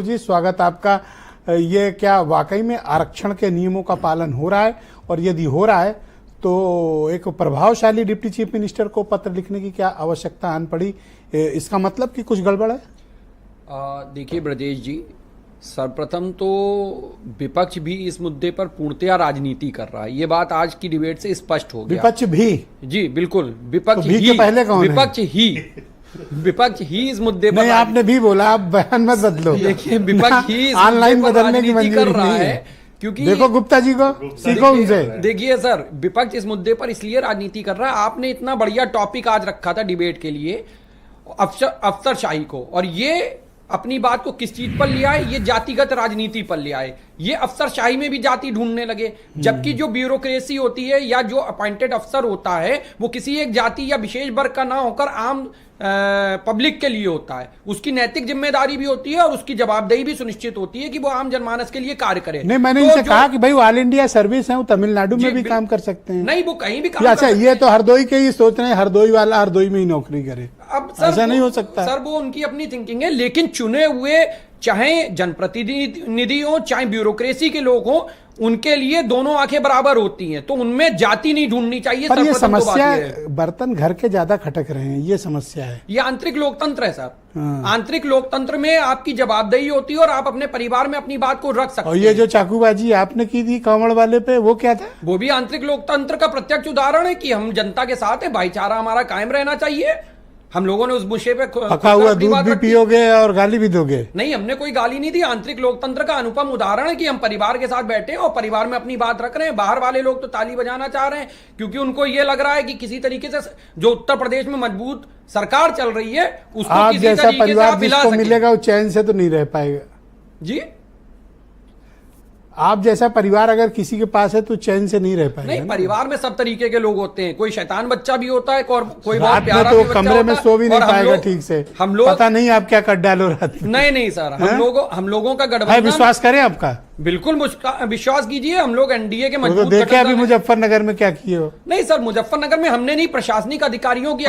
जी स्वागत आपका। ये क्या वाकई में आरक्षण के नियमों का पालन हो रहा है, और यदि हो रहा है तो एक प्रभावशाली डिप्टी चीफ मिनिस्टर को पत्र लिखने की क्या आवश्यकता आन पड़ी? इसका मतलब कि कुछ गड़बड़ है? देखिए ब्रजेश जी, सर्वप्रथम तो विपक्ष भी इस मुद्दे पर पूर्णतया राजनीति कर रहा है। ये बात आज की डिबेट से स्पष्ट हो गया। विपक्ष भी? जी बिल्कुल, विपक्ष तो भी ही, के पहले कौन है? विपक्ष ही इस मुद्दे पर नहीं, आपने भी बोला, आप बयान मत बदलो। देखिए विपक्ष ही ऑनलाइन बदलने की मंजूरी कर रहा नहीं है, क्योंकि देखो गुप्ता जी को सीखो उनसे। देखिए सर, विपक्ष इस मुद्दे पर इसलिए राजनीति कर रहा है, आपने इतना बढ़िया टॉपिक आज रखा था डिबेट के लिए, अफसरशाही को, और ये अपनी बात को किस चीज पर ले आए? ये जातिगत राजनीति पर ले आए। ये अफसरशाही में भी जाति ढूंढने लगे, जबकि जो ब्यूरोक्रेसी होती है या जो अपॉइंटेड अफसर होता है वो किसी एक जाति या विशेष वर्ग का ना होकर आम पब्लिक के लिए होता है। उसकी नैतिक जिम्मेदारी भी होती है और उसकी जवाबदेही भी सुनिश्चित होती है कि वो आम जनमानस के लिए कार्य करे। नहीं, मैंने इनसे कहा कि भाई वो ऑल इंडिया सर्विस है, वो तमिलनाडु में भी काम कर सकते हैं। नहीं, वो कहीं भी काम अच्छा, ये तो हरदोई के ही सोच रहे हैं, हरदोई वाला हरदोई में ही नौकरी करे। अब ऐसा नहीं हो सकता सर, वो उनकी अपनी थिंकिंग है, लेकिन चुने हुए चाहे जनप्रतिनिधि हो चाहे ब्यूरोक्रेसी के लोग हो, उनके लिए दोनों आंखें बराबर होती हैं, तो उनमें जाति नहीं ढूंढनी चाहिए। पर ये समस्या, बर्तन घर के ज्यादा खटक रहे हैं, ये समस्या है। ये आंतरिक लोकतंत्र है सर। आंतरिक लोकतंत्र में आपकी जवाबदेही होती है और आप अपने परिवार में अपनी बात को रख सकते हैं। और ये जो चाकूबाजी आपने की थी कांवड़ वाले पे, वो क्या था? वो भी आंतरिक लोकतंत्र का प्रत्यक्ष उदाहरण है कि हम जनता के साथ है, भाईचारा हमारा कायम रहना चाहिए। हम लोगों ने उस मुद्दे पे पका हुआ दूध भी पियोगे और गाली भी दोगे? नहीं, हमने कोई गाली नहीं दी। आंतरिक लोकतंत्र का अनुपम उदाहरण है कि हम परिवार के साथ बैठे हैं और परिवार में अपनी बात रख रहे हैं। बाहर वाले लोग तो ताली बजाना चाह रहे हैं, क्योंकि उनको ये लग रहा है कि किसी तरीके से जो उत्तर प्रदेश में मजबूत सरकार चल रही है उसको आप किसी जैसा तरीके परिवार से आप मिला जिसको सकें। मिलेगा वो चैन से तो नहीं रह पाएगा जी। आप जैसा परिवार अगर किसी के पास है तो चैन से नहीं रह पाएगा। नहीं, परिवार में सब तरीके के लोग होते हैं। कोई शैतान बच्चा भी होता है और कोई बहुत प्यारा तो भी बच्चा कमरे में सो भी नहीं पाएगा ठीक से। हम लोग पता नहीं आप क्या कर डालो रात में। नहीं सर, हम लोगों का गठबंधन, विश्वास करें आपका, बिल्कुल विश्वास कीजिए। हम लोग एनडीए के मजबूत देखे अभी मुजफ्फरनगर में क्या किए हो। नहीं सर, मुजफ्फरनगर में हमने नहीं, प्रशासनिक अधिकारियों की